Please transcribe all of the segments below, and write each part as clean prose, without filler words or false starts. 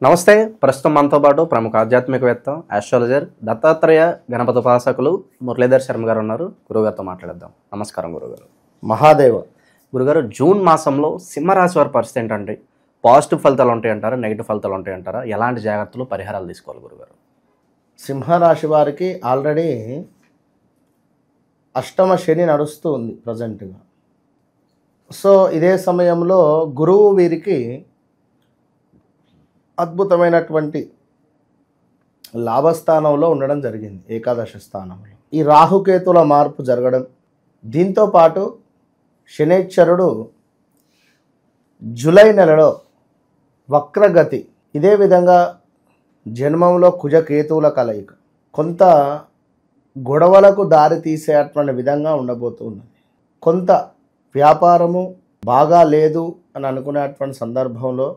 నమస్తే. ప్రస్తుతం మనతో పాటు ప్రముఖ ఆధ్యాత్మికవేత్త, ఆస్ట్రాలజర్, దత్తాత్రేయ గణపతి ఉపాసకులు మురళీధర్ శర్మ గారు ఉన్నారు. గురుగారితో మాట్లాడదాం. నమస్కారం గురుగారు. మహాదేవ. గురుగారు, జూన్ మాసంలో సింహరాశి వారి పరిస్థితి ఏంటంటే పాజిటివ్ ఫలితాలు ఉంటాయంటారా, నెగిటివ్ ఫలితాలు ఉంటాయంటారా? ఎలాంటి జాగ్రత్తలు, పరిహారాలు తీసుకోవాలి గురుగారు? సింహరాశి వారికి ఆల్రెడీ అష్టమ శని నడుస్తూ ఉంది ప్రజెంట్గా. సో ఇదే సమయంలో గురువు వీరికి అద్భుతమైనటువంటి లాభస్థానంలో ఉండడం జరిగింది, ఏకాదశ స్థానంలో. ఈ రాహుకేతుల మార్పు జరగడం, దీంతోపాటు శనేశ్వరుడు జూలై నెలలో వక్రగతి, ఇదే విధంగా జన్మంలో కుజకేతువుల కలయిక కొంత గొడవలకు దారి తీసేటువంటి విధంగా ఉండబోతున్నది. కొంత వ్యాపారము బాగా లేదు అని అనుకునేటువంటి సందర్భంలో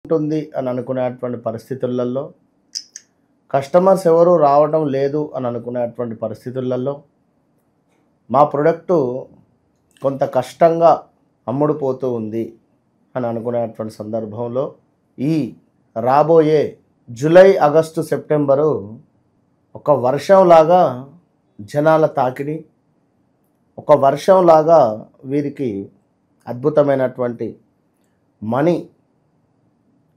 ఉంటుంది అని అనుకునేటువంటి పరిస్థితులలో, కస్టమర్స్ ఎవరు రావడం లేదు అని అనుకునేటువంటి పరిస్థితులలో, మా ప్రొడక్టు కొంత కష్టంగా అమ్ముడుపోతూ ఉంది అని అనుకునేటువంటి సందర్భంలో, ఈ రాబోయే జూలై, ఆగస్టు, సెప్టెంబరు ఒక వర్షంలాగా జనాల తాకిడి, ఒక వర్షంలాగా వీరికి అద్భుతమైనటువంటి మనీ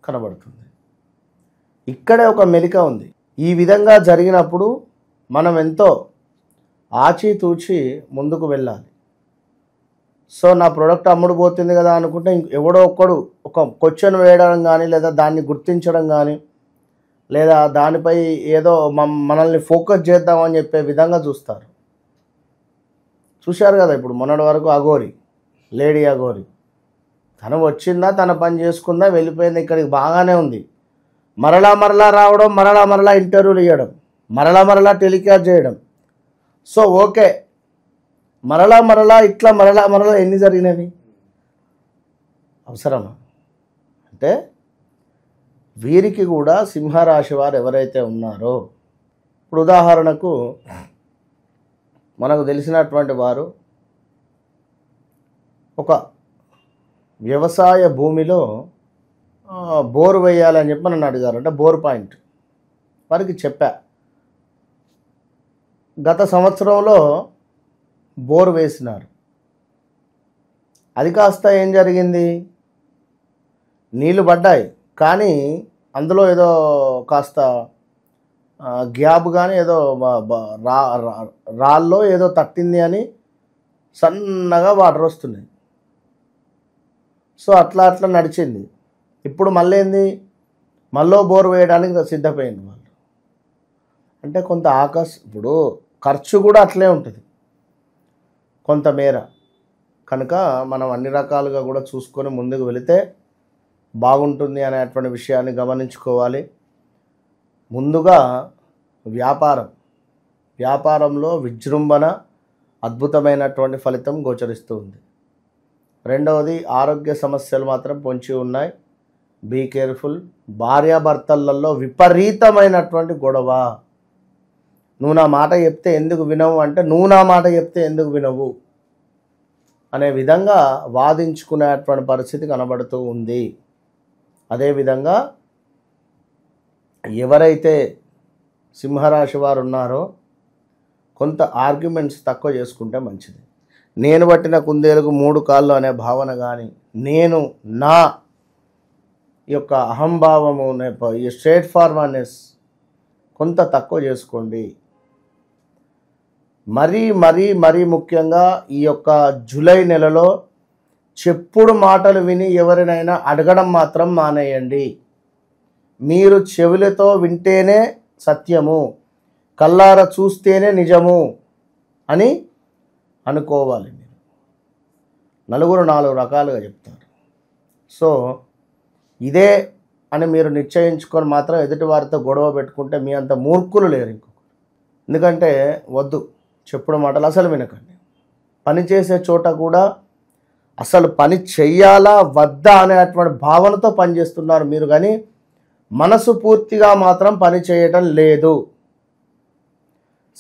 కనబడుతుంది. ఇక్కడే ఒక మెలిక ఉంది. ఈ విధంగా జరిగినప్పుడు మనం ఎంతో ఆచితూచి ముందుకు వెళ్ళాలి. సో నా ప్రోడక్ట్ అమ్ముడుపోతుంది కదా అనుకుంటే ఎవడో ఒక్కడు ఒక క్వశ్చన్ వేయడం కానీ, లేదా దాన్ని గుర్తించడం కానీ, లేదా దానిపై ఏదో మనల్ని ఫోకస్ చేద్దామని చెప్పే విధంగా చూస్తారు. చూశారు కదా ఇప్పుడు మొన్నటి వరకు అఘోరి, లేడీ అఘోరి, తను వచ్చిందా, తన పని చేసుకుందా, వెళ్ళిపోయింది, ఇక్కడికి బాగానే ఉంది. మరలా రావడం, మరలా ఇంటర్వ్యూలు ఇవ్వడం, మరలా టెలికాస్ట్ చేయడం. సో ఓకే, మరలా ఇట్లా మరలా ఎన్ని జరిగినవి అవసరమా? అంటే వీరికి కూడా సింహరాశి వారు ఎవరైతే ఉన్నారో, ఇప్పుడు ఉదాహరణకు మనకు తెలిసినటువంటి వారు ఒక వ్యవసాయ భూమిలో బోరు వేయాలని చెప్పి నన్ను అడిగారు. అంటే బోర్ పాయింట్ వారికి చెప్పా. గత సంవత్సరంలో బోరు వేసినారు. అది కాస్త ఏం జరిగింది, నీళ్లు పడ్డాయి, కానీ అందులో ఏదో కాస్త గ్యాప్ కానీ ఏదో రాళ్ళలో ఏదో తట్టింది అని సన్నగా వాటర్ వస్తున్నాయి. సో అట్లా నడిచింది. ఇప్పుడు మళ్ళీ ఏంది, మళ్ళీ బోర్ వేయడానికి సిద్ధపోయింది వాళ్ళు. అంటే కొంత ఇప్పుడు ఖర్చు కూడా అట్లే ఉంటుంది కొంతమేర. కనుక మనం అన్ని రకాలుగా కూడా చూసుకొని ముందుకు వెళితే బాగుంటుంది అనేటువంటి విషయాన్ని గమనించుకోవాలి. ముందుగా వ్యాపారంలో విజృంభణ, అద్భుతమైనటువంటి ఫలితం గోచరిస్తూ ఉంది. రెండవది, ఆరోగ్య సమస్యలు మాత్రం పొంచి ఉన్నాయి, బీ కేర్ఫుల్. భార్యాభర్తలలో విపరీతమైనటువంటి గొడవ. నువ్వు నా మాట చెప్తే ఎందుకు వినవు అంటే, నువ్వు నా మాట చెప్తే ఎందుకు వినవు అనే విధంగా వాదించుకునేటువంటి పరిస్థితి కనబడుతూ ఉంది. అదేవిధంగా ఎవరైతే సింహరాశి వారు ఉన్నారో కొంత ఆర్గ్యుమెంట్స్ తక్కువ చేసుకుంటే మంచిది. నేను పట్టిన కుందేలకు 3 కాళ్ళు అనే భావన కానీ, నేను నా యొక్క అహంభావము, ఈ స్ట్రేట్ ఫార్వర్డ్నెస్ కొంత తక్కువ చేసుకోండి. మరీ ముఖ్యంగా ఈ యొక్క జూలై నెలలో చెప్పుడు మాటలు విని ఎవరినైనా అడగడం మాత్రం మానేయండి. మీరు చెవులతో వింటేనే సత్యము, కళ్ళార చూస్తేనే నిజము అని అనుకోవాలి. మీరు నలుగురు 4 రకాలుగా చెప్తారు. సో ఇదే అని మీరు నిశ్చయించుకొని మాత్రం ఎదుటి వారితో గొడవ పెట్టుకుంటే మీ అంత మూర్ఖులు లేరు ఇంకొకరు. ఎందుకంటే వద్దు, చెప్పుడు మాటలు అసలు వినకండి. పని చేసే చోట కూడా అసలు పని చెయ్యాలా వద్దా అనేటువంటి భావనతో పనిచేస్తున్నారు మీరు, కానీ మనసు పూర్తిగా మాత్రం పని చేయటం లేదు.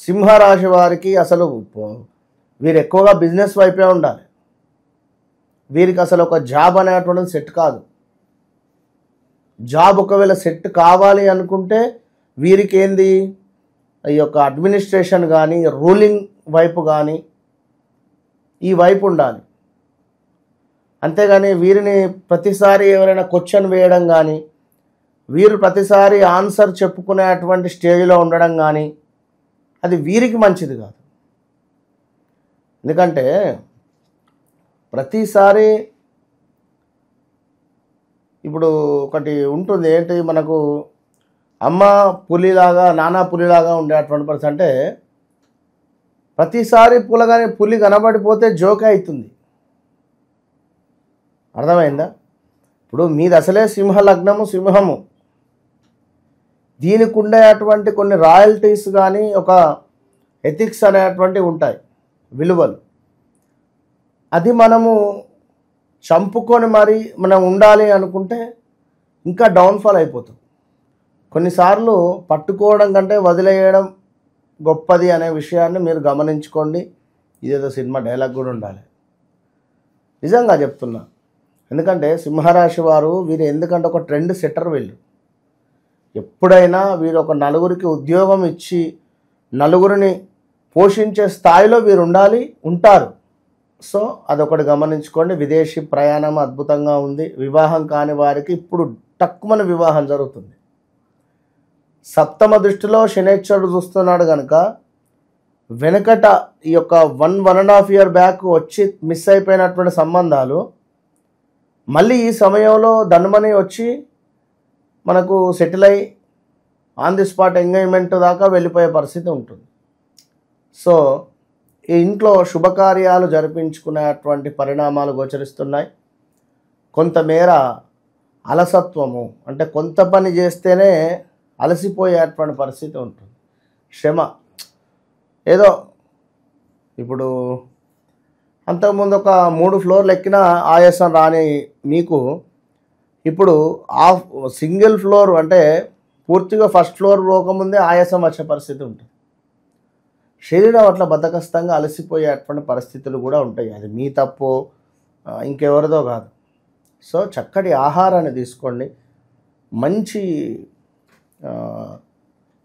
సింహరాశి వారికి అసలు వీరు ఎక్కువగా బిజినెస్ వైపే ఉండాలి. వీరికి అసలు ఒక జాబ్ అనేటువంటిది సెట్ కాదు. జాబ్ ఒకవేళ సెట్ కావాలి అనుకుంటే వీరికి ఏంది ఈ యొక్క అడ్మినిస్ట్రేషన్ కానీ రూలింగ్ వైపు కానీ ఈ వైపు ఉండాలి. అంతేగాని వీరిని ప్రతిసారి ఎవరైనా క్వశ్చన్ వేయడం కానీ వీరు ప్రతిసారి ఆన్సర్ చెప్పుకునేటువంటి స్టేజ్లో ఉండడం కానీ అది వీరికి మంచిది కాదు. ఎందుకంటే ప్రతిసారి ఇప్పుడు ఒకటి ఉంటుంది ఏంటి, మనకు అమ్మ పులిలాగా నాన్న పులిలాగా ఉండేటువంటి పరిస్థితి. అంటే ప్రతిసారి పులి కనబడిపోతే జోకే అవుతుంది. అర్థమైందా? ఇప్పుడు మీది అసలే సింహ లగ్నము, సింహము, దీనికి ఉండేటువంటి కొన్ని రాయల్టీస్ కానీ ఒక ఎథిక్స్ అనేటువంటివి ఉంటాయి, విలువలు. అది మనము చంపుకొని మరి మనం ఉండాలి అనుకుంటే ఇంకా డౌన్ఫాల్ అయిపోతుంది. కొన్నిసార్లు పట్టుకోవడం కంటే వదిలేయడం గొప్పది అనే విషయాన్ని మీరు గమనించుకోండి. ఇదేదో సినిమా డైలాగ్ కూడా ఉండాలి, నిజంగా చెప్తున్నా. ఎందుకంటే సింహరాశి వారు వీరు ఎందుకంటే ఒక ట్రెండ్ సెట్టర్. వీళ్ళు ఎప్పుడైనా వీరు ఒక నలుగురికి ఉద్యోగం ఇచ్చి నలుగురిని పోషించే స్థాయిలో వీరు ఉండాలి, ఉంటారు. సో అదొకటి గమనించుకోండి. విదేశీ ప్రయాణం అద్భుతంగా ఉంది. వివాహం కాని వారికి ఇప్పుడు టక్కుమని వివాహం జరుగుతుంది. సప్తమ దృష్టిలో శనేశ్వరుడు చూస్తున్నాడు కనుక వెనకట ఈ యొక్క 1.5 year బ్యాక్ వచ్చి మిస్ అయిపోయినటువంటి సంబంధాలు మళ్ళీ ఈ సమయంలో ధనమని వచ్చి మనకు సెటిల్ అయ్యి ఆన్ ది స్పాట్ ఎంగేజ్మెంట్ దాకా వెళ్ళిపోయే పరిస్థితి ఉంటుంది. సో ఈ ఇంట్లో శుభకార్యాలు జరిపించుకునేటువంటి పరిణామాలు గోచరిస్తున్నాయి. కొంతమేర అలసత్వము, అంటే కొంత పని చేస్తేనే అలసిపోయేటువంటి పరిస్థితి ఉంటుంది. శ్రమ ఏదో ఇప్పుడు అంతకుముందు ఒక 3 floors ఎక్కిన ఆయాసం రాని మీకు ఇప్పుడు సింగిల్ ఫ్లోర్ అంటే పూర్తిగా ఫస్ట్ ఫ్లోర్ పోకముందే ఆయాసం వచ్చే పరిస్థితి ఉంటుంది. శరీరం అట్లా బద్ధకస్తంగా అలసిపోయేటువంటి పరిస్థితులు కూడా ఉంటాయి. అది మీ తప్పు ఇంకెవరిదో కాదు. సో చక్కటి ఆహారాన్ని తీసుకోండి. మంచి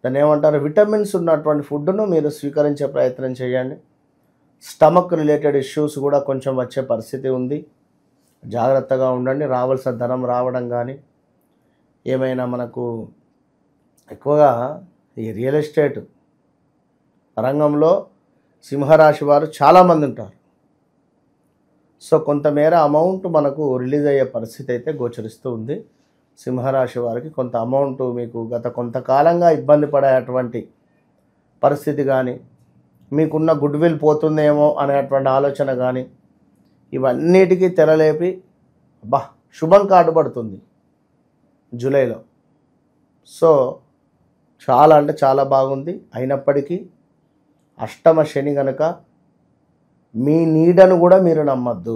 దాన్ని ఏమంటారు, విటమిన్స్ ఉన్నటువంటి ఫుడ్ను మీరు స్వీకరించే ప్రయత్నం చేయండి. స్టమక్ రిలేటెడ్ ఇష్యూస్ కూడా కొంచెం వచ్చే పరిస్థితి ఉంది, జాగ్రత్తగా ఉండండి. రావాల్సిన ధనం రావడం కానీ ఏమైనా మనకు ఎక్కువగా ఈ రియల్ ఎస్టేట్ రంగంలో సింహరాశి వారు చాలామంది ఉంటారు. సో కొంతమేర అమౌంట్ మనకు రిలీజ్ అయ్యే పరిస్థితి అయితే గోచరిస్తూ ఉంది. సింహరాశి వారికి కొంత అమౌంట్ మీకు గత కొంతకాలంగా ఇబ్బంది పడేటువంటి పరిస్థితి కానీ మీకున్న గుడ్ విల్ పోతుందేమో అనేటువంటి ఆలోచన కానీ ఇవన్నిటికీ తెరలేపి శుభం కార్డు పడుతుంది జూలైలో. సో చాలా అంటే చాలా బాగుంది. అయినప్పటికీ అష్టమ శని కనుక మీ నీడను కూడా మీరు నమ్మద్దు,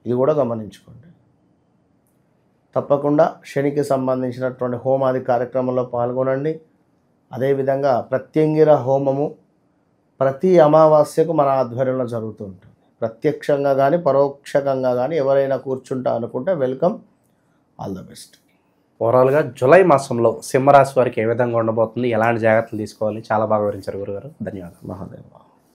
ఇది కూడా గమనించుకోండి. తప్పకుండా శనికి సంబంధించినటువంటి హోమాది కార్యక్రమంలో పాల్గొనండి. అదేవిధంగా ప్రత్యంగిర హోమము ప్రతి అమావాస్యకు మన ఆధ్వర్యంలో జరుగుతూ ఉంటుంది. ప్రత్యక్షంగా కానీ పరోక్షంగా కానీ ఎవరైనా కూర్చుంటా అనుకుంటే వెల్కమ్, ఆల్ ద బెస్ట్. ఓవరాల్గా జూలై మాసంలో సింహరాశి వారికి ఏ విధంగా ఉండబోతుంది, ఎలాంటి జాగ్రత్తలు తీసుకోవాలి, చాలా బాగా వివరించారు గురుగారు. ధన్యవాదాలు. మహాదేవ.